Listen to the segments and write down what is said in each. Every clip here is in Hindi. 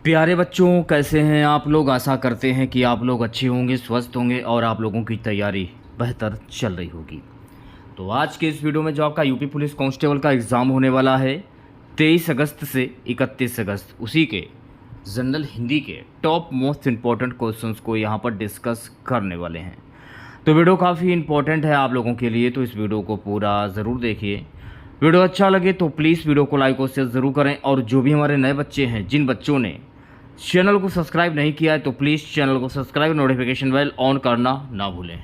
प्यारे बच्चों, कैसे हैं आप लोग। आशा करते हैं कि आप लोग अच्छे होंगे, स्वस्थ होंगे और आप लोगों की तैयारी बेहतर चल रही होगी। तो आज के इस वीडियो में जो आपका यूपी पुलिस कांस्टेबल का एग्ज़ाम होने वाला है 23 अगस्त से 31 अगस्त, उसी के जनरल हिंदी के टॉप मोस्ट इम्पॉर्टेंट क्वेश्चंस को यहाँ पर डिस्कस करने वाले हैं। तो वीडियो काफ़ी इम्पोर्टेंट है आप लोगों के लिए, तो इस वीडियो को पूरा ज़रूर देखिए। वीडियो अच्छा लगे तो प्लीज़ वीडियो को लाइक और शेयर ज़रूर करें। और जो भी हमारे नए बच्चे हैं, जिन बच्चों ने चैनल को सब्सक्राइब नहीं किया है, तो प्लीज़ चैनल को सब्सक्राइब, नोटिफिकेशन बेल ऑन करना ना भूलें।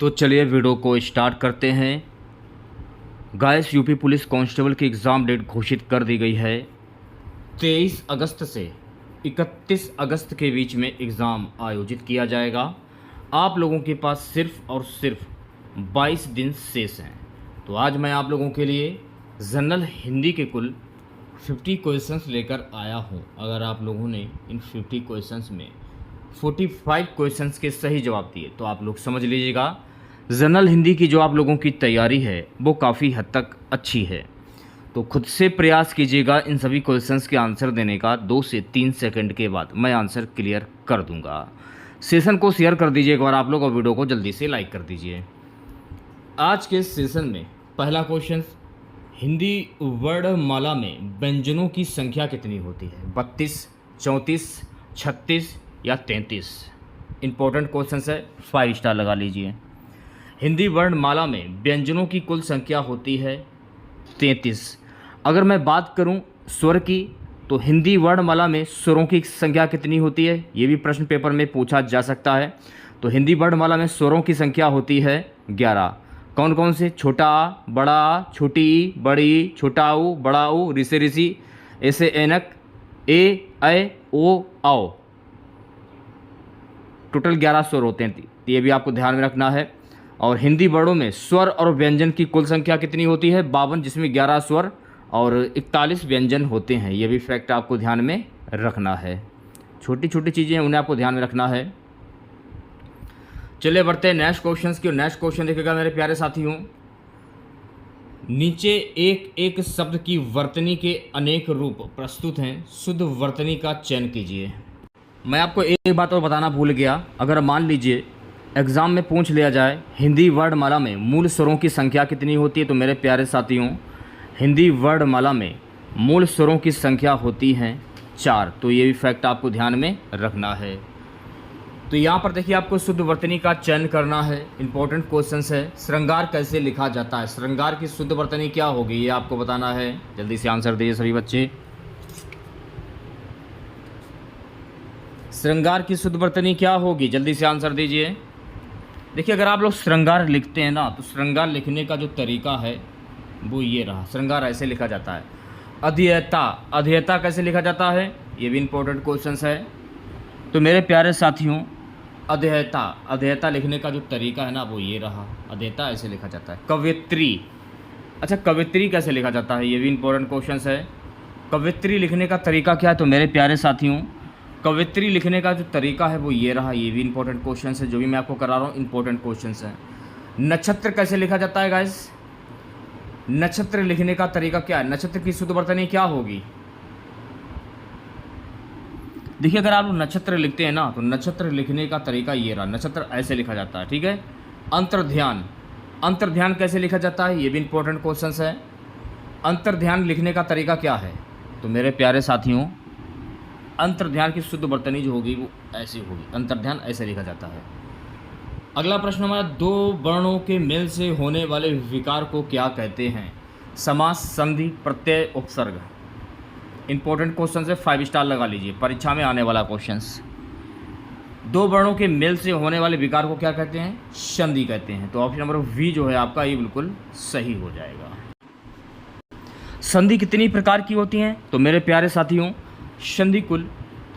तो चलिए वीडियो को स्टार्ट करते हैं। गाइस, यूपी पुलिस कांस्टेबल की एग्ज़ाम डेट घोषित कर दी गई है। 23 अगस्त से 31 अगस्त के बीच में एग्ज़ाम आयोजित किया जाएगा। आप लोगों के पास सिर्फ और सिर्फ 22 दिन शेष हैं। तो आज मैं आप लोगों के लिए जनरल हिंदी के कुल 50 क्वेश्चंस लेकर आया हूं। अगर आप लोगों ने इन 50 क्वेश्चंस में 45 क्वेश्चंस के सही जवाब दिए तो आप लोग समझ लीजिएगा जनरल हिंदी की जो आप लोगों की तैयारी है वो काफ़ी हद तक अच्छी है। तो खुद से प्रयास कीजिएगा इन सभी क्वेश्चंस के आंसर देने का। 2 से 3 सेकंड के बाद मैं आंसर क्लियर कर दूंगा। सेशन को शेयर कर दीजिए एक बार आप लोग और वीडियो को जल्दी से लाइक कर दीजिए। आज के सेशन में पहला क्वेश्चन, हिंदी वर्णमाला में व्यंजनों की संख्या कितनी होती है? 32, 34, 36 या 33? इंपॉर्टेंट क्वेश्चन है, 5 स्टार लगा लीजिए। हिंदी वर्णमाला में व्यंजनों की कुल संख्या होती है 33। अगर मैं बात करूं स्वर की, तो हिंदी वर्णमाला में स्वरों की संख्या कितनी होती है? ये भी प्रश्न पेपर में पूछा जा सकता है। तो हिंदी वर्णमाला में स्वरों की संख्या होती है 11। कौन कौन से? छोटा आ, बड़ा आ, छोटी ई, बड़ी ई, छोटा ऊ, बड़ा ऊ, ऋषि ऋषि, ऐसे ऐनक, ए ओ आओ। टोटल 11 स्वर होते हैं, ये भी आपको ध्यान में रखना है। और हिंदी वर्णों में स्वर और व्यंजन की कुल संख्या कितनी होती है? 52, जिसमें 11 स्वर और 41 व्यंजन होते हैं। ये भी फैक्ट आपको ध्यान में रखना है। छोटी छोटी चीज़ें हैं, उन्हें आपको ध्यान में रखना है। चलिए बढ़ते हैं नेक्स्ट क्वेश्चन की। नेक्स्ट क्वेश्चन देखिएगा मेरे प्यारे साथियों, नीचे एक एक शब्द की वर्तनी के अनेक रूप प्रस्तुत हैं, शुद्ध वर्तनी का चयन कीजिए। मैं आपको एक बात और बताना भूल गया। अगर मान लीजिए एग्ज़ाम में पूछ लिया जाए हिंदी वर्णमाला में मूल स्वरों की संख्या कितनी होती है, तो मेरे प्यारे साथियों हिंदी वर्णमाला में मूल स्वरों की संख्या होती हैं 4। तो ये भी फैक्ट आपको ध्यान में रखना है। तो यहाँ पर देखिए आपको शुद्ध वर्तनी का चयन करना है। इंपॉर्टेंट क्वेश्चन है, श्रृंगार कैसे लिखा जाता है? श्रृंगार की शुद्ध वर्तनी क्या होगी, ये आपको बताना है। जल्दी से आंसर दीजिए सभी बच्चे। श्रृंगार की शुद्ध वर्तनी क्या होगी? जल्दी से आंसर दीजिए। देखिए, अगर आप लोग श्रृंगार लिखते हैं ना, तो श्रृंगार लिखने का जो तरीका है वो ये रहा। श्रृंगार ऐसे लिखा जाता है। अध्येता, अध्येता कैसे लिखा जाता है? ये भी इंपॉर्टेंट क्वेश्चन है। तो मेरे प्यारे साथियों, अध्येता, अध्येता लिखने का जो तरीका है ना वो ये रहा। अध्येता ऐसे लिखा जाता है। कवित्री, अच्छा कवित्री कैसे लिखा जाता है? ये भी इंपॉर्टेंट क्वेश्चन है। कवित्री लिखने का तरीका क्या है? तो मेरे प्यारे साथियों, कवित्री लिखने का जो तरीका है वो ये रहा। ये भी इंपॉर्टेंट क्वेश्चन है, जो भी मैं आपको करा रहा हूँ इंपॉर्टेंट क्वेश्चन है। नक्षत्र कैसे लिखा जाता है गाइस? नक्षत्र लिखने का तरीका क्या है? नक्षत्र की शुद्ध वर्तनी क्या होगी? देखिए, अगर आप नक्षत्र लिखते हैं ना, तो नक्षत्र लिखने का तरीका ये रहा। नक्षत्र ऐसे लिखा जाता है, ठीक है। अंतर्ध्यान, अंतर्ध्यान कैसे लिखा जाता है? ये भी इंपॉर्टेंट क्वेश्चन है। अंतर्ध्यान लिखने का तरीका क्या है? तो मेरे प्यारे साथियों, अंतर्ध्यान की शुद्ध वर्तनी जो होगी वो ऐसी होगी। अंतर्ध्यान ऐसे लिखा जाता है। अगला प्रश्न हमारा, 2 वर्णों के मेल से होने वाले विकार को क्या कहते हैं? समास, संधि, प्रत्यय, उपसर्ग। इंपॉर्टेंट क्वेश्चन है, 5 स्टार लगा लीजिए, परीक्षा में आने वाला क्वेश्चन। 2 वर्णों के मेल से होने वाले विकार को क्या कहते हैं? संधि कहते हैं। तो ऑप्शन नंबर वी जो है आपका, ये बिल्कुल सही हो जाएगा। संधि कितनी प्रकार की होती हैं? तो मेरे प्यारे साथियों, संधि कुल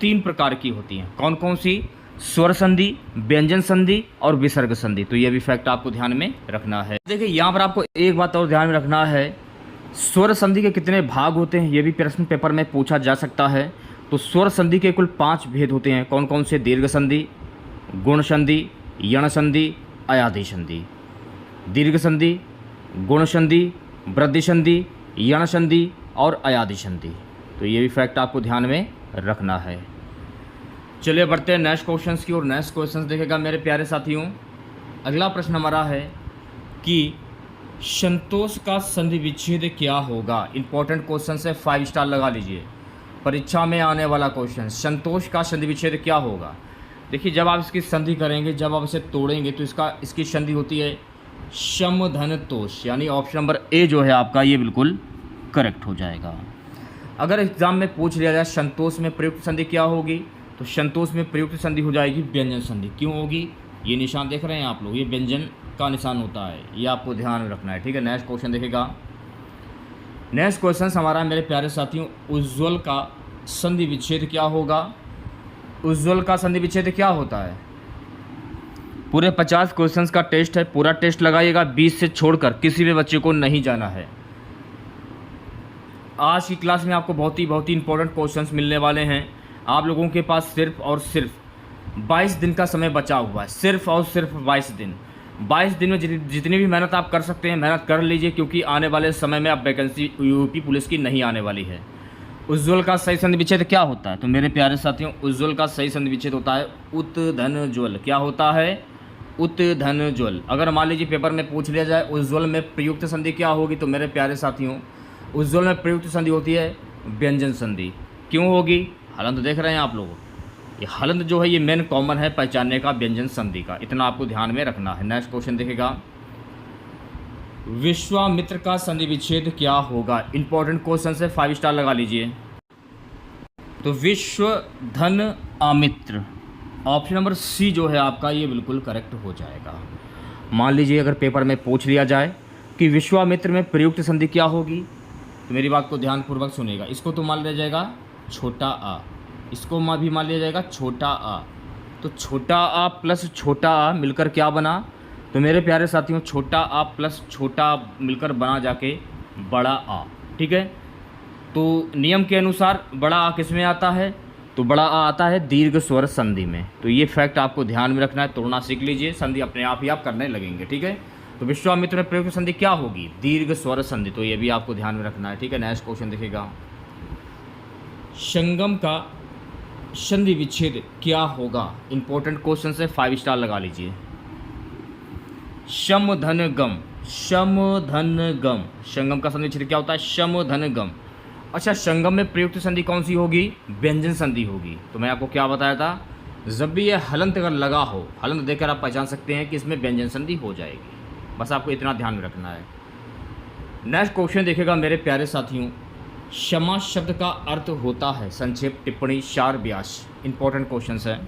3 प्रकार की होती हैं। कौन कौन सी? स्वर संधि, व्यंजन संधि और विसर्ग संधि। तो ये भी फैक्ट आपको ध्यान में रखना है। देखिए, यहाँ पर आपको एक बात और ध्यान में रखना है, स्वर संधि के कितने भाग होते हैं, ये भी प्रश्न पेपर में पूछा जा सकता है। तो स्वर संधि के कुल 5 भेद होते हैं। कौन कौन से? दीर्घ संधि, गुण संधि, यण संधि, अयाधि संधि। दीर्घ संधि, गुण संधि, वृद्धि संधि, यण संधि और अयाधि संधि। तो ये भी फैक्ट आपको ध्यान में रखना है। चलिए बढ़ते हैं नेक्स्ट क्वेश्चंस की ओर। नेक्स्ट क्वेश्चंस देखेगा मेरे प्यारे साथियों। अगला प्रश्न हमारा है कि संतोष का संधि विच्छेद क्या होगा। इंपॉर्टेंट क्वेश्चन है, 5 स्टार लगा लीजिए। परीक्षा में आने वाला क्वेश्चन, संतोष का संधि विच्छेद क्या होगा। देखिए, जब आप इसकी संधि करेंगे, जब आप इसे तोड़ेंगे तो इसकी संधि होती है शम धन तोष, यानी ऑप्शन नंबर ए जो है आपका ये बिल्कुल करेक्ट हो जाएगा। अगर एग्जाम में पूछ लिया जाए संतोष में प्रयुक्त संधि क्या होगी, तो संतोष में प्रयुक्त संधि हो जाएगी व्यंजन संधि। क्यों होगी, ये निशान देख रहे हैं आप लोग, ये व्यंजन का निशान होता है, ये आपको ध्यान में रखना है। ठीक है, नेक्स्ट क्वेश्चन देखेगा। नेक्स्ट क्वेश्चन हमारा मेरे प्यारे साथियों, उज्ज्वल का संधि विच्छेद क्या होगा। उज्ज्वल का संधि विच्छेद क्या होता है। पूरे 50 क्वेश्चंस का टेस्ट है, पूरा टेस्ट लगाइएगा, 20 से छोड़कर किसी भी बच्चे को नहीं जाना है। आज की क्लास में आपको बहुत ही इंपॉर्टेंट क्वेश्चंस मिलने वाले हैं। आप लोगों के पास सिर्फ और सिर्फ 22 दिन का समय बचा हुआ है, सिर्फ और सिर्फ 22 दिन। 22 दिन में जितनी भी मेहनत आप कर सकते हैं मेहनत कर लीजिए, क्योंकि आने वाले समय में अब वैकेंसी यूपी पुलिस की नहीं आने वाली है। उज्ज्वल का सही संधि विच्छेद क्या होता है, तो मेरे प्यारे साथियों उज्ज्वल का सही संधि विच्छेद होता है उत धन ज्वल। क्या होता है, उत धन ज्वल। अगर मान लीजिए पेपर में पूछ लिया जाए उज्ज्वल में प्रयुक्त संधि क्या होगी, तो मेरे प्यारे साथियों उज्ज्वल में प्रयुक्त संधि होती है व्यंजन संधि। क्यों होगी, हलंत देख रहे हैं आप लोग, ये हलंत जो है ये मेन कॉमन है पहचानने का व्यंजन संधि का, इतना आपको ध्यान में रखना है। नेक्स्ट क्वेश्चन देखेगा, विश्वामित्र का संधि विच्छेद क्या होगा। इंपॉर्टेंट क्वेश्चन है, 5 स्टार लगा लीजिए। तो विश्व धन आमित्र, ऑप्शन नंबर सी जो है आपका ये बिल्कुल करेक्ट हो जाएगा। मान लीजिए अगर पेपर में पूछ लिया जाए कि विश्वामित्र में प्रयुक्त संधि क्या होगी, तो मेरी बात को ध्यानपूर्वक सुनेगा। इसको तो मान लिया जाएगा छोटा आ, इसको भी मान लिया जाएगा छोटा आ। तो छोटा आ प्लस छोटा आ मिलकर क्या बना, तो मेरे प्यारे साथियों छोटा आ प्लस छोटा आ मिलकर बना जाके बड़ा आ। ठीक है, तो नियम के अनुसार बड़ा आ किस में आता है, तो बड़ा आ आता है दीर्घ स्वर संधि में। तो ये फैक्ट आपको ध्यान में रखना है, तोड़ना सीख लीजिए, संधि अपने आप ही आप करने लगेंगे। ठीक है, तो विश्वामित्र में प्रयुक्त संधि क्या होगी, दीर्घ स्वर संधि। तो ये भी आपको ध्यान में रखना है। ठीक है, नेक्स्ट क्वेश्चन देखिएगा, संगम का संधि विच्छेद क्या होगा। इंपॉर्टेंट क्वेश्चन है, 5 स्टार लगा लीजिए। शम धन गम, शम धन गम, संगम का संधि विच्छेद क्या होता है, शम धन गम। अच्छा, संगम में प्रयुक्त संधि कौन सी होगी, व्यंजन संधि होगी। तो मैं आपको क्या बताया था, जब भी ये हलंत अगर लगा हो, हलंत देखकर आप पहचान सकते हैं कि इसमें व्यंजन संधि हो जाएगी। बस आपको इतना ध्यान में रखना है। नेक्स्ट क्वेश्चन देखेगा मेरे प्यारे साथियों, क्षमा शब्द का अर्थ होता है, संक्षेप टिप्पणी सार व्यास। इंपॉर्टेंट क्वेश्चन है।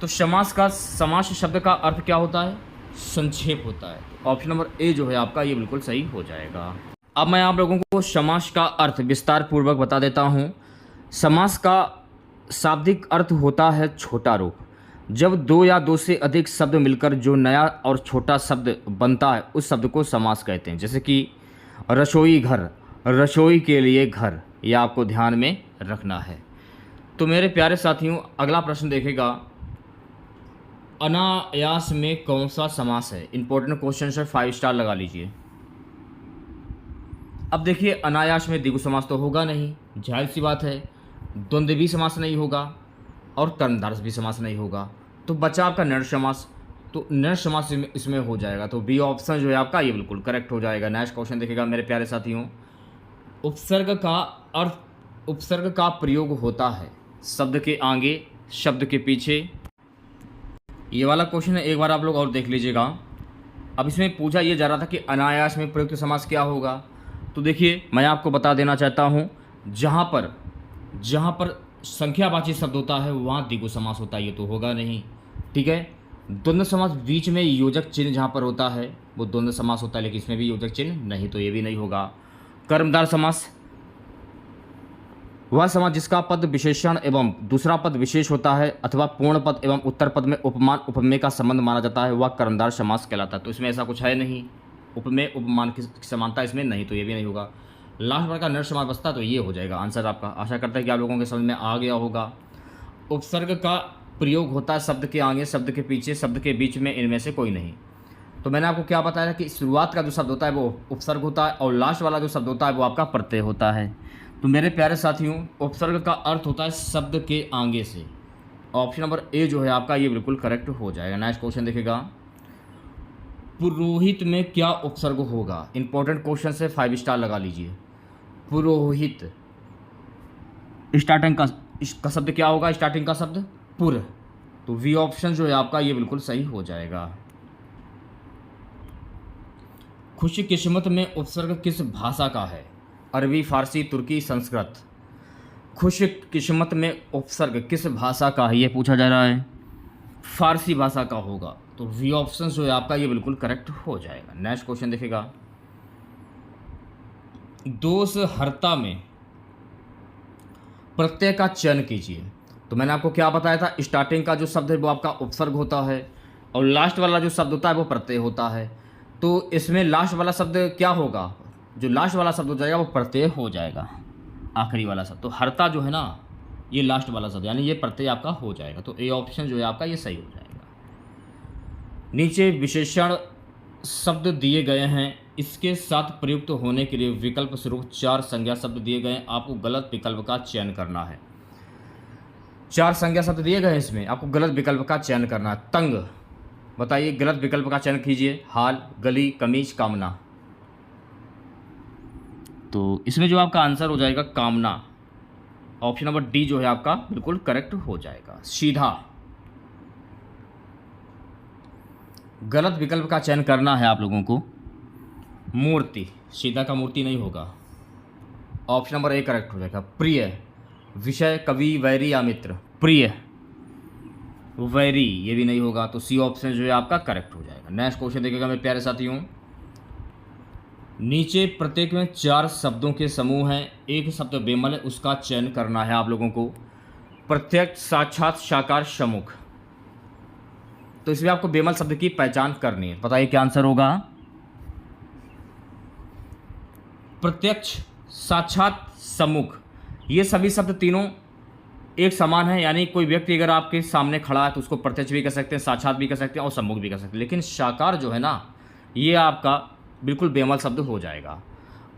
तो समास शब्द का अर्थ क्या होता है, संक्षेप होता है। ऑप्शन नंबर ए जो है आपका ये बिल्कुल सही हो जाएगा। अब मैं आप लोगों को समास का अर्थ विस्तार पूर्वक बता देता हूँ। समास का शाब्दिक अर्थ होता है छोटा रूप। जब 2 या 2 से अधिक शब्द मिलकर जो नया और छोटा शब्द बनता है उस शब्द को समास कहते हैं। जैसे कि रसोई घर, रसोई के लिए घर, यह आपको ध्यान में रखना है। तो मेरे प्यारे साथियों अगला प्रश्न देखेगा, अनायास में कौन सा समास है। इंपॉर्टेंट क्वेश्चन है, 5 स्टार लगा लीजिए। अब देखिए, अनायास में द्विगु समास तो होगा नहीं, जाहिर सी बात है। द्वंद्वी समास नहीं होगा और कर्मधारय भी समास नहीं होगा, तो बचा आपका नर समास। तो नर समास इसमें हो जाएगा। तो बी ऑप्शन जो है आपका ये बिल्कुल करेक्ट हो जाएगा। नेक्स्ट क्वेश्चन देखेगा मेरे प्यारे साथियों, उपसर्ग का अर्थ, उपसर्ग का प्रयोग होता है शब्द के आगे, शब्द के पीछे। ये वाला क्वेश्चन है, एक बार आप लोग और देख लीजिएगा। अब इसमें पूछा ये जा रहा था कि अनायास में प्रयुक्त समास क्या होगा। तो देखिए, मैं आपको बता देना चाहता हूँ, जहाँ पर संख्यावाची शब्द होता है वहाँ द्विगु समास होता है, ये तो होगा नहीं। ठीक है, द्वंद्व समास बीच में योजक चिन्ह जहाँ पर होता है वो द्वंद्व समास होता है, लेकिन इसमें भी योजक चिन्ह नहीं, तो ये भी नहीं होगा। कर्मधारय समास, वह समास जिसका पद विशेषण एवं दूसरा पद विशेष होता है अथवा पूर्ण पद एवं उत्तर पद में उपमान उपमेय का संबंध माना जाता है, वह कर्मधारय समास कहलाता है। तो इसमें ऐसा कुछ है नहीं, उपमेय उपमान की समानता इसमें नहीं, तो ये भी नहीं होगा। लास्ट बार का नर समास बचता, तो ये हो जाएगा आंसर आपका। आशा करता है कि आप लोगों के समझ में आ गया होगा। उपसर्ग का प्रयोग होता है शब्द के आगे, शब्द के पीछे, शब्द के बीच में, इनमें से कोई नहीं। तो मैंने आपको क्या बताया कि शुरुआत का जो शब्द होता है वो उपसर्ग होता है और लास्ट वाला जो शब्द होता है वो आपका प्रत्यय होता है। तो मेरे प्यारे साथियों, उपसर्ग का अर्थ होता है शब्द के आगे से। ऑप्शन नंबर ए जो है आपका ये बिल्कुल करेक्ट हो जाएगा। नेक्स्ट क्वेश्चन देखिएगा, पुरोहित में क्या उपसर्ग होगा? इंपॉर्टेंट क्वेश्चन से 5 स्टार लगा लीजिए। पुरोहित, स्टार्टिंग का शब्द क्या होगा? स्टार्टिंग का शब्द पुर, तो वी ऑप्शन जो है आपका ये बिल्कुल सही हो जाएगा। खुश किस्मत में उपसर्ग किस भाषा का है? अरबी, फारसी, तुर्की, संस्कृत। खुश किस्मत में उपसर्ग किस भाषा का है ये पूछा जा रहा है। फारसी भाषा का होगा, तो वी ऑप्शन जो है आपका ये बिल्कुल करेक्ट हो जाएगा। नेक्स्ट क्वेश्चन देखिएगा, दोष हर्ता में प्रत्यय का चयन कीजिए। तो मैंने आपको क्या बताया था, स्टार्टिंग का जो शब्द है वो आपका उपसर्ग होता है और लास्ट वाला जो शब्द होता है वो प्रत्यय होता है। तो इसमें लास्ट वाला शब्द क्या होगा? जो लास्ट वाला शब्द हो जाएगा वो प्रत्यय हो जाएगा, आखिरी वाला शब्द। तो हर्ता जो है ना ये लास्ट वाला शब्द, यानी ये प्रत्यय आपका हो जाएगा। तो ए ऑप्शन जो है आपका ये सही हो जाएगा। नीचे विशेषण शब्द दिए गए हैं, इसके साथ प्रयुक्त होने के लिए विकल्प स्वरूप 4 संज्ञा शब्द दिए गए हैं। आपको गलत विकल्प का चयन करना है। 4 संज्ञा शब्द दिए गए हैं, इसमें आपको गलत विकल्प का चयन करना है। तंग, बताइए गलत विकल्प का चयन कीजिए। हाल, गली, कमीज, कामना। तो इसमें जो आपका आंसर हो जाएगा कामना। ऑप्शन नंबर डी जो है आपका बिल्कुल करेक्ट हो जाएगा। सीधा, गलत विकल्प का चयन करना है आप लोगों को। मूर्ति, सीधा का मूर्ति नहीं होगा। ऑप्शन नंबर ए करेक्ट हो जाएगा। प्रिय, विषय, कवि, वैरी या मित्र। प्रिय, वैरी ये भी नहीं होगा, तो सी ऑप्शन जो है आपका करेक्ट हो जाएगा। नेक्स्ट क्वेश्चन देखिएगा मेरे प्यारे साथियों, नीचे प्रत्येक में 4 शब्दों के समूह हैं, एक शब्द बेमल है, उसका चयन करना है आप लोगों को। प्रत्यक्ष, साक्षात, साकार, सम्मुख। तो इसमें आपको बेमल शब्द की पहचान करनी है। बताइए क्या आंसर होगा? प्रत्यक्ष, साक्षात, सम्मुख, ये सभी शब्द तीनों एक समान है, यानी कोई व्यक्ति अगर आपके सामने खड़ा है तो उसको प्रत्यक्ष भी कह सकते हैं, साक्षात भी कह सकते हैं और सम्मुख भी कह सकते हैं। लेकिन साकार जो है ना ये आपका बिल्कुल बेमल शब्द हो जाएगा।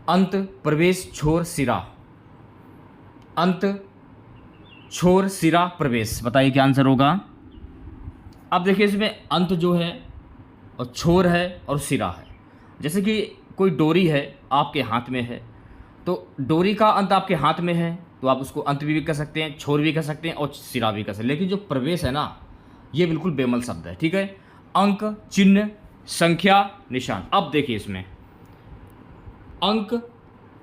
अंत, प्रवेश, छोर, सिरा। अंत, छोर, सिरा, प्रवेश। बताइए क्या आंसर होगा? अब देखिए इसमें अंत जो है और छोर है और सिरा है। जैसे कि कोई डोरी है आपके हाथ में है, तो डोरी का अंत आपके हाथ में है तो आप उसको अंत भी कह सकते हैं, छोर भी कह सकते हैं और सिरा भी कह सकते हैं। लेकिन जो प्रवेश है ना ये बिल्कुल बेमल शब्द है। ठीक है, अंक, चिन्ह, संख्या, निशान। अब देखिए इसमें अंक,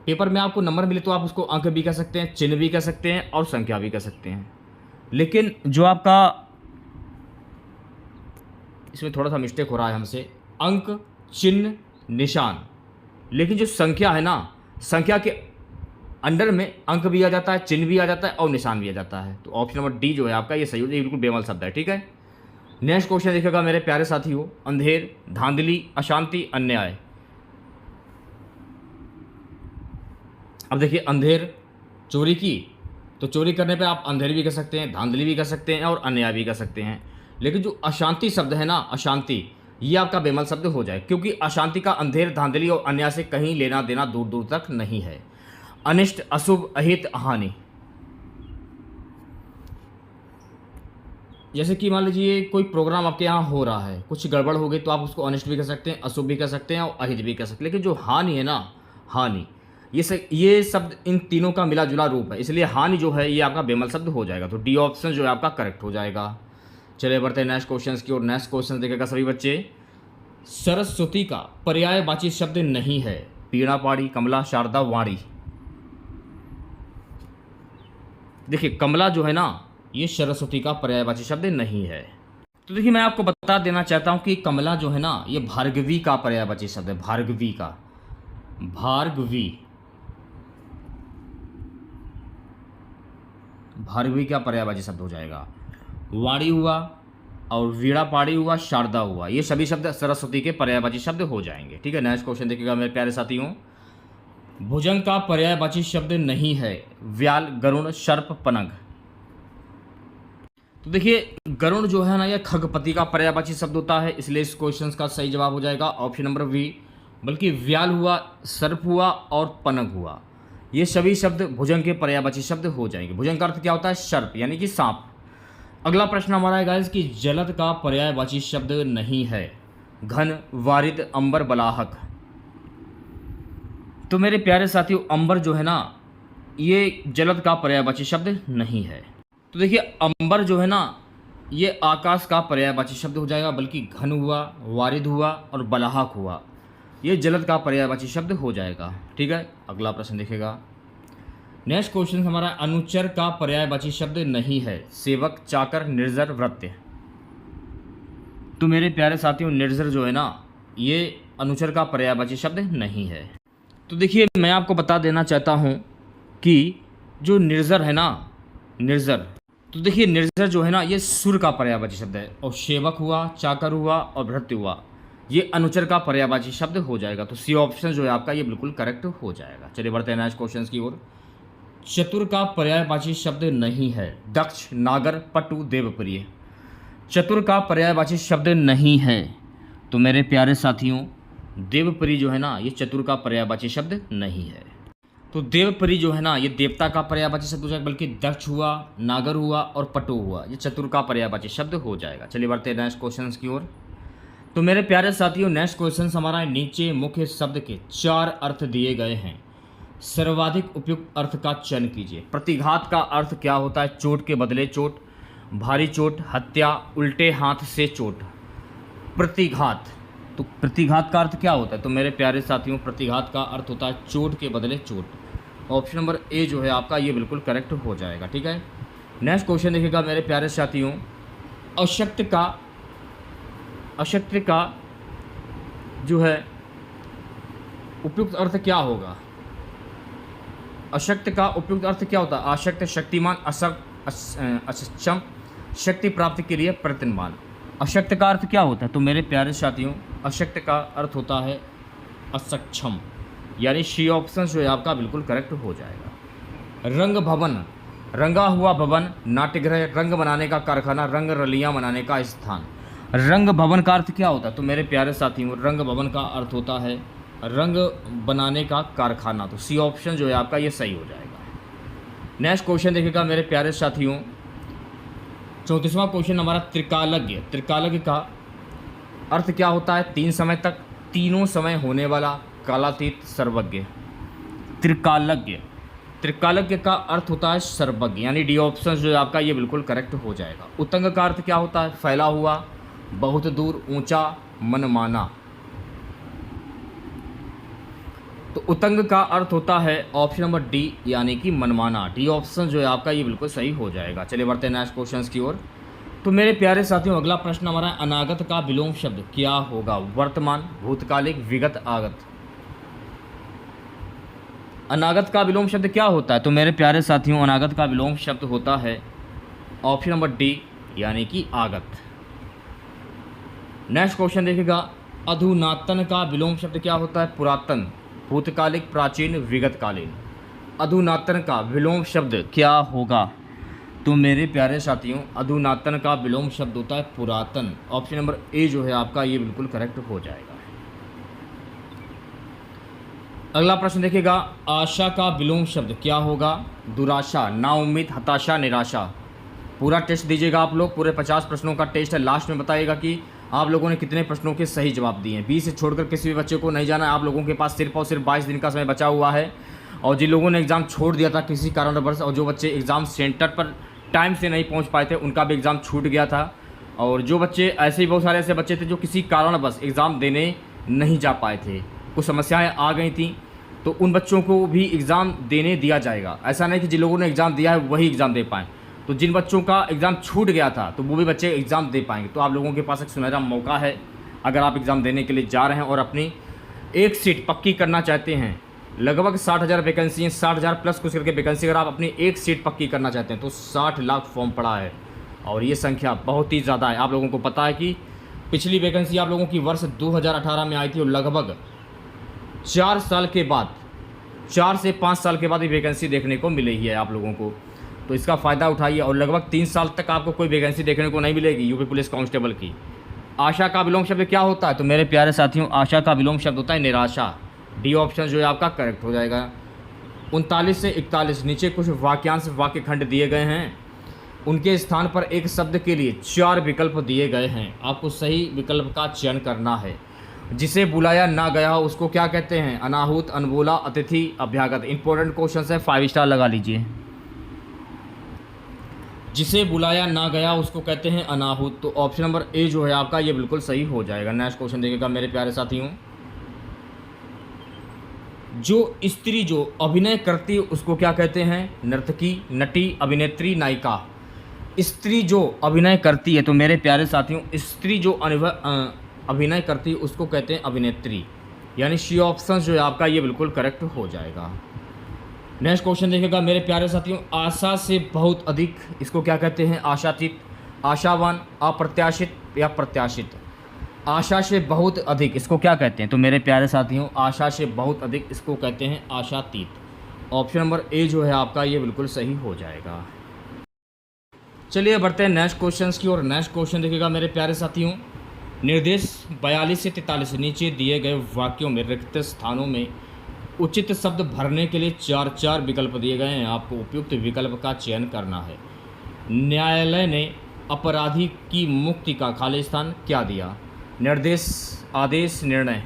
पेपर में आपको नंबर मिले तो आप उसको अंक भी कह सकते हैं, चिन्ह भी कह सकते हैं और संख्या भी कह सकते हैं। लेकिन जो आपका इसमें थोड़ा सा मिस्टेक हो रहा है हमसे, अंक, चिन्ह, निशान। लेकिन जो संख्या है ना, संख्या के अंडर में अंक भी आ जाता है, चिन्ह भी आ जाता है और निशान भी आ जाता है। तो ऑप्शन नंबर डी जो है आपका ये सही हो जाएगा, बिल्कुल बेमल शब्द है। ठीक है, नेक्स्ट क्वेश्चन देखिएगा मेरे प्यारे साथियों, अंधेर, धांधली, अशांति, अन्याय। अब देखिए अंधेर, चोरी की, तो चोरी करने पे आप अंधेर भी कह सकते हैं, धांधली भी कह सकते हैं और अन्याय भी कह सकते हैं। लेकिन जो अशांति शब्द है ना, अशांति, ये आपका बेमल शब्द हो जाए, क्योंकि अशांति का अंधेर, धांधली और अन्याय से कहीं लेना देना दूर दूर तक नहीं है। अनिष्ट, अशुभ, अहित, हानि। जैसे कि मान लीजिए कोई प्रोग्राम आपके यहाँ हो रहा है, कुछ गड़बड़ हो गई तो आप उसको अनिष्ट भी कह सकते हैं, अशुभ भी कह सकते हैं और अहित भी कह सकते हैं। लेकिन जो हानि है ना, हानि, ये शब्द इन तीनों का मिला जुला रूप है, इसलिए हानि जो है ये आपका बेमल शब्द हो जाएगा। तो डी ऑप्शन जो है आपका करेक्ट हो जाएगा। चलिए बढ़ते हैं नेक्स्ट क्वेश्चन की ओर। नेक्स्ट क्वेश्चन देखेगा सभी बच्चे, सरस्वती का पर्यायवाची शब्द नहीं है। पीड़ा, पाड़ी, कमला, शारदा, वाणी। देखिए कमला जो है ना ये सरस्वती का पर्यायवाची शब्द नहीं है। तो देखिए मैं आपको बता देना चाहता हूं कि कमला जो है ना ये भार्गवी का पर्यायवाची शब्द है। भार्गवी का, भार्गवी, भार्गवी का पर्यायवाची शब्द हो जाएगा। वाणी हुआ और वीणा, पाड़ी हुआ, शारदा हुआ, ये सभी शब्द सरस्वती के पर्यायवाची शब्द हो जाएंगे। ठीक है, नेक्स्ट क्वेश्चन देखिएगा मेरे प्यारे साथियों, भुजंग का पर्यायवाची शब्द नहीं है। व्याल, गरुण, सर्प, पनग। तो देखिए गरुण जो है ना ये खगपति का पर्यायवाची शब्द होता है, इसलिए इस क्वेश्चन का सही जवाब हो जाएगा ऑप्शन नंबर बी। बल्कि व्याल हुआ, सर्प हुआ और पनग हुआ, ये सभी शब्द भुजंग के पर्यायवाची शब्द हो जाएंगे। भुजंग का अर्थ क्या होता है? सर्प यानी कि सांप। अगला प्रश्न हमारा है गाइस कि जलद का पर्यायवाची शब्द नहीं है। घन, वारिद, अंबर, बलाहक। तो मेरे प्यारे साथियों, अंबर जो है ना, ये जलद का पर्यायवाची शब्द नहीं है। तो देखिए, अंबर जो है ना, ये आकाश का पर्यायवाची शब्द हो जाएगा, बल्कि घन हुआ, वारिद हुआ और बलाहक हुआ, ये जलद का पर्यायवाची शब्द हो जाएगा। ठीक है, अगला प्रश्न देखेगा। नेक्स्ट क्वेश्चन हमारा, अनुचर का पर्यायवाची शब्द नहीं है। सेवक, चाकर, निर्जर, भृत्य। तो मेरे प्यारे साथियों, निर्जर जो है ना, ये अनुचर का पर्यायवाची शब्द नहीं है। तो देखिए, मैं आपको बता देना चाहता हूँ कि जो निर्जर है ना, निर्जर, तो देखिए निर्जर जो है ना, ये सुर का पर्यायवाची शब्द है। और सेवक हुआ, चाकर हुआ और भृत्य हुआ, ये अनुचर का पर्यायवाची शब्द हो जाएगा। तो सी ऑप्शन जो है आपका ये बिल्कुल करेक्ट हो जाएगा। चलिए बढ़ते हैं नेक्स्ट क्वेश्चन की ओर। चतुर का पर्यायवाची शब्द नहीं है। दक्ष, नागर, पटु, देवप्रिय। चतुर का पर्यायवाची शब्द नहीं है। तो मेरे प्यारे साथियों, देवप्रिय जो है ना, ये चतुर का पर्यायवाची शब्द नहीं है। तो देवप्रिय जो है ना, ये देवता का पर्यायवाची शब्द हो जाएगा, बल्कि दक्ष हुआ, नागर हुआ और पटु हुआ, ये चतुर का पर्यायवाची शब्द हो जाएगा। चलिए बढ़ते हैं नेक्स्ट क्वेश्चन की ओर। तो मेरे प्यारे साथियों, नेक्स्ट क्वेश्चन हमारा है, नीचे मुख्य शब्द के 4 अर्थ दिए गए हैं, सर्वाधिक उपयुक्त अर्थ का चयन कीजिए। प्रतिघात का अर्थ क्या होता है? चोट के बदले चोट, भारी चोट, हत्या, उल्टे हाथ से चोट। प्रतिघात, तो प्रतिघात का अर्थ क्या होता है? तो मेरे प्यारे साथियों, प्रतिघात का अर्थ होता है चोट के बदले चोट। ऑप्शन नंबर ए जो है आपका ये बिल्कुल करेक्ट हो जाएगा। ठीक है, नेक्स्ट क्वेश्चन देखिएगा मेरे प्यारे साथियों। अशक्त का जो है उपयुक्त अर्थ क्या होगा? अशक्त का उपयुक्त अर्थ क्या होता है? आशक्त, शक्तिमान, असक्षम, शक्ति प्राप्ति के लिए प्रयत्नवान। अशक्त का अर्थ क्या होता है? तो मेरे प्यारे साथियों, अशक्त का अर्थ होता है असक्षम, यानी सी ऑप्शन जो है आपका बिल्कुल करेक्ट हो जाएगा। रंग भवन, रंगा हुआ भवन, नाट्यगृह, रंग बनाने का कारखाना, रंग रलियां बनाने का स्थान। रंग भवन का अर्थ क्या होता है? तो मेरे प्यारे साथियों, रंग भवन का अर्थ होता है रंग बनाने का कारखाना। तो सी ऑप्शन जो है आपका ये सही हो जाएगा। नेक्स्ट क्वेश्चन देखिएगा मेरे प्यारे साथियों, 34वां क्वेश्चन हमारा, त्रिकालज्ञ। त्रिकालज्ञ का अर्थ क्या होता है? 3 समय तक, तीनों समय होने वाला, कालातीत, सर्वज्ञ। त्रिकालज्ञ, त्रिकालज्ञ का अर्थ होता है सर्वज्ञ, यानी डी ऑप्शन जो है आपका ये बिल्कुल करेक्ट हो जाएगा। उत्तंग का अर्थ क्या होता है? फैला हुआ, बहुत दूर, ऊंचा, मनमाना। तो उत्तंग का अर्थ होता है ऑप्शन नंबर डी, यानी कि मनमाना। डी ऑप्शन जो है आपका ये बिल्कुल सही हो जाएगा। चलिए बढ़ते हैं नेक्स्ट क्वेश्चन की ओर। तो मेरे प्यारे साथियों, अगला प्रश्न हमारा, अनागत का विलोम शब्द क्या होगा? वर्तमान, भूतकालिक, विगत, आगत। अनागत का विलोम शब्द क्या होता है? तो मेरे प्यारे साथियों, अनागत का विलोम शब्द होता है ऑप्शन नंबर डी, यानी कि आगत। नेक्स्ट क्वेश्चन देखिएगा, अधुनातन का विलोम शब्द क्या होता है? पुरातन, भूतकालिक, प्राचीन, विगतकालीन। अधुनातन का विलोम शब्द क्या होगा? तो मेरे प्यारे साथियों, अधुनातन का विलोम शब्द होता है पुरातन। ऑप्शन नंबर ए जो है आपका ये बिल्कुल करेक्ट हो जाएगा। अगला प्रश्न देखिएगा, आशा का विलोम शब्द क्या होगा? दुराशा, नाउम्मीद, हताशा, निराशा। पूरा टेस्ट दीजिएगा आप लोग, पूरे 50 प्रश्नों का टेस्ट है। लास्ट में बताइएगा कि आप लोगों ने कितने प्रश्नों के सही जवाब दिए हैं। 20 से छोड़कर किसी भी बच्चे को नहीं जाना है। आप लोगों के पास सिर्फ और सिर्फ 22 दिन का समय बचा हुआ है। और जिन लोगों ने एग्ज़ाम छोड़ दिया था किसी कारणवश, और जो बच्चे एग्ज़ाम सेंटर पर टाइम से नहीं पहुंच पाए थे, उनका भी एग्ज़ाम छूट गया था। और जो बच्चे, ऐसे ही बहुत सारे ऐसे बच्चे थे जो किसी कारणवश एग्ज़ाम देने नहीं जा पाए थे, कुछ समस्याएं आ गई थी, तो उन बच्चों को भी एग्ज़ाम देने दिया जाएगा। ऐसा नहीं कि जिन लोगों ने एग्ज़ाम दिया है वही एग्ज़ाम दे पाएँ। तो जिन बच्चों का एग्ज़ाम छूट गया था तो वो भी बच्चे एग्ज़ाम दे पाएंगे। तो आप लोगों के पास एक सुनहरा मौका है, अगर आप एग्ज़ाम देने के लिए जा रहे हैं और अपनी एक सीट पक्की करना चाहते हैं। लगभग 60,000 वैकेंसी हैं, 60,000 प्लस कुछ करके वैकेंसी। अगर आप अपनी एक सीट पक्की करना चाहते हैं तो 60 लाख फॉर्म पड़ा है, और ये संख्या बहुत ही ज़्यादा है। आप लोगों को पता है कि पिछली वैकेंसी आप लोगों की वर्ष 2018 में आई थी, और लगभग 4 साल के बाद, 4 से 5 साल के बाद ये वैकेंसी देखने को मिली है आप लोगों को। तो इसका फ़ायदा उठाइए, और लगभग 3 साल तक आपको कोई वैकेंसी देखने को नहीं मिलेगी यूपी पुलिस कांस्टेबल की। आशा का विलोम शब्द क्या होता है? तो मेरे प्यारे साथियों, आशा का विलोम शब्द होता है निराशा। डी ऑप्शन जो है आपका करेक्ट हो जाएगा। 39 से 41 नीचे कुछ वाक्यांश वाक्य खंड दिए गए हैं, उनके स्थान पर एक शब्द के लिए 4 विकल्प दिए गए हैं। आपको सही विकल्प का चयन करना है। जिसे बुलाया ना गया हो उसको क्या कहते हैं? अनाहुत, अनबोला, अतिथि, अभ्यागत। इंपॉर्टेंट क्वेश्चन है, 5 स्टार लगा लीजिए। जिसे बुलाया ना गया उसको कहते हैं अनाहुत। तो ऑप्शन नंबर ए जो है आपका ये बिल्कुल सही हो जाएगा। नेक्स्ट क्वेश्चन देखिएगा मेरे प्यारे साथियों। जो स्त्री जो अभिनय करती उसको क्या कहते हैं? नर्तकी, नटी, अभिनेत्री, नायिका। स्त्री जो अभिनय करती है तो मेरे प्यारे साथियों स्त्री जो अभिनय करती है उसको कहते हैं अभिनेत्री, यानी सी ऑप्शन जो है आपका ये बिल्कुल करेक्ट हो जाएगा। नेक्स्ट क्वेश्चन देखिएगा मेरे प्यारे साथियों। आशा से बहुत अधिक इसको क्या कहते हैं? आशातीत, आशावान, अप्रत्याशित या प्रत्याशित। आशा से बहुत अधिक इसको क्या कहते हैं? तो मेरे प्यारे साथियों आशा से बहुत अधिक इसको कहते हैं आशातीत। ऑप्शन नंबर ए जो है आपका ये बिल्कुल सही हो जाएगा। चलिए बढ़ते हैं नेक्स्ट क्वेश्चन की ओर। नेक्स्ट क्वेश्चन देखिएगा मेरे प्यारे साथियों। निर्देश 42 से 43 नीचे दिए गए वाक्यों में रिक्त स्थानों में उचित शब्द भरने के लिए 4 विकल्प दिए गए हैं। आपको उपयुक्त विकल्प का चयन करना है। न्यायालय ने अपराधी की मुक्ति का खाली स्थान क्या दिया? निर्देश, आदेश, निर्णय।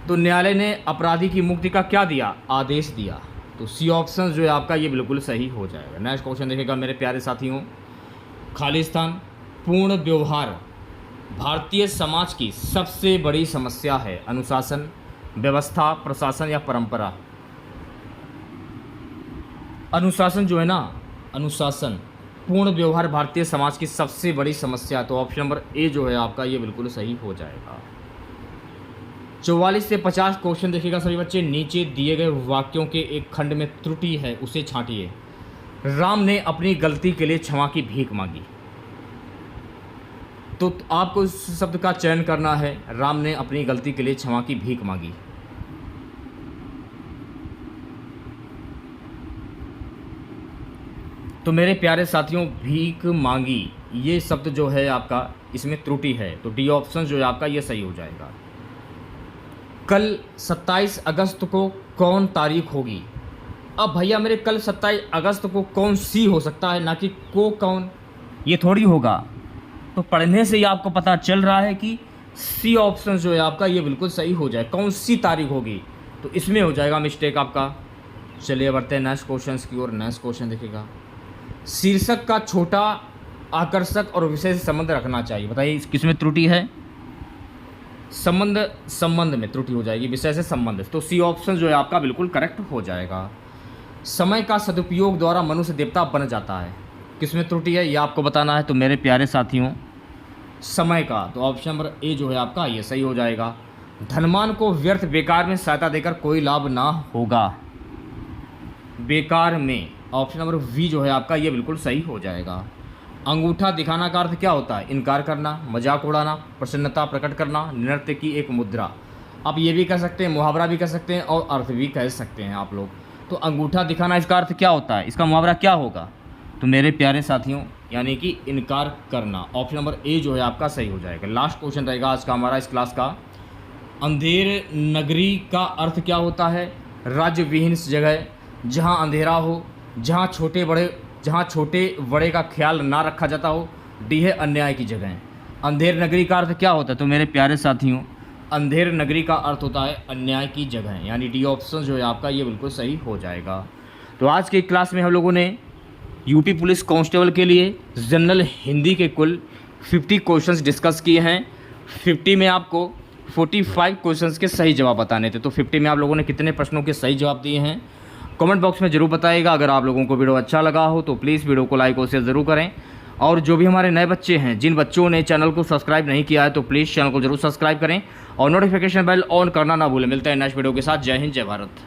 तो न्यायालय ने अपराधी की मुक्ति का क्या दिया? आदेश दिया। तो सी ऑप्शन जो है आपका ये बिल्कुल सही हो जाएगा। नेक्स्ट क्वेश्चन देखिएगा मेरे प्यारे साथियों। खाली स्थान, पूर्ण व्यवहार भारतीय समाज की सबसे बड़ी समस्या है। अनुशासन, व्यवस्था, प्रशासन या परंपरा। अनुशासन जो है ना, अनुशासन, पूर्ण व्यवहार भारतीय समाज की सबसे बड़ी समस्या। तो ऑप्शन नंबर ए जो है आपका ये बिल्कुल सही हो जाएगा। 44 से 50 क्वेश्चन देखिएगा सभी बच्चे। नीचे दिए गए वाक्यों के एक खंड में त्रुटि है, उसे छांटिए। राम ने अपनी गलती के लिए क्षमा की भीख मांगी। तो आपको इस शब्द का चयन करना है। राम ने अपनी गलती के लिए क्षमा की भीख मांगी। तो मेरे प्यारे साथियों भीख मांगी ये शब्द जो है आपका इसमें त्रुटि है। तो डी ऑप्शन जो है आपका ये सही हो जाएगा। कल 27 अगस्त को कौन तारीख होगी? अब भैया मेरे कल 27 अगस्त को कौन सी हो सकता है, ना कि को कौन, ये थोड़ी होगा। तो पढ़ने से ही आपको पता चल रहा है कि सी ऑप्शन जो है आपका ये बिल्कुल सही हो जाए। कौन सी तारीख होगी, तो इसमें हो जाएगा मिस्टेक आपका। चलिए बढ़ते हैं नेक्स्ट क्वेश्चन की ओर। नेक्स्ट क्वेश्चन देखिएगा। शीर्षक का छोटा, आकर्षक और विशेष संबंध रखना चाहिए। बताइए किसमें त्रुटि है? संबंध में त्रुटि हो जाएगी, विषय से संबंध। तो सी ऑप्शन जो है आपका बिल्कुल करेक्ट हो जाएगा। समय का सदुपयोग द्वारा मनुष्य देवता बन जाता है, किसमें त्रुटि है ये आपको बताना है। तो मेरे प्यारे साथियों समय का, तो ऑप्शन नंबर ए जो है आपका ये सही हो जाएगा। धनवान को व्यर्थ बेकार में सहायता देकर कोई लाभ ना होगा, बेकार में। ऑप्शन नंबर वी जो है आपका ये बिल्कुल सही हो जाएगा। अंगूठा दिखाना का अर्थ क्या होता है? इनकार करना, मजाक उड़ाना, प्रसन्नता प्रकट करना, नृत्य की एक मुद्रा। आप ये भी कह सकते हैं, मुहावरा भी कह सकते हैं और अर्थ भी कह सकते हैं आप लोग। तो अंगूठा दिखाना इसका अर्थ क्या होता है? इसका मुहावरा क्या होगा? तो मेरे प्यारे साथियों यानी कि इनकार करना। ऑप्शन नंबर ए जो है आपका सही हो जाएगा। लास्ट क्वेश्चन रहेगा आज का हमारा इस क्लास का। अंधेर नगरी का अर्थ क्या होता है? राज्य विहीन जगह, जहाँ अंधेरा हो, जहाँ छोटे बड़े का ख्याल ना रखा जाता हो। डी है अन्याय की जगह। अंधेर नगरी का अर्थ क्या होता है? तो मेरे प्यारे साथियों अंधेर नगरी का अर्थ होता है अन्याय की जगह, यानी डी ऑप्शन जो है आपका ये बिल्कुल सही हो जाएगा। तो आज की क्लास में हम लोगों ने यूपी पुलिस कांस्टेबल के लिए जनरल हिंदी के कुल 50 क्वेश्चंस डिस्कस किए हैं। 50 में आपको 45 क्वेश्चंस के सही जवाब बताने थे। तो 50 में आप लोगों ने कितने प्रश्नों के सही जवाब दिए हैं कमेंट बॉक्स में ज़रूर बताइएगा। अगर आप लोगों को वीडियो अच्छा लगा हो तो प्लीज़ वीडियो को लाइक और शेयर ज़रूर करें। और जो भी हमारे नए बच्चे हैं, जिन बच्चों ने चैनल को सब्सक्राइब नहीं किया है, तो प्लीज़ चैनल को जरूर सब्सक्राइब करें और नोटिफिकेशन बेल ऑन करना ना भूलें। मिलते हैं नेक्स्ट वीडियो के साथ। जय हिंद, जय भारत।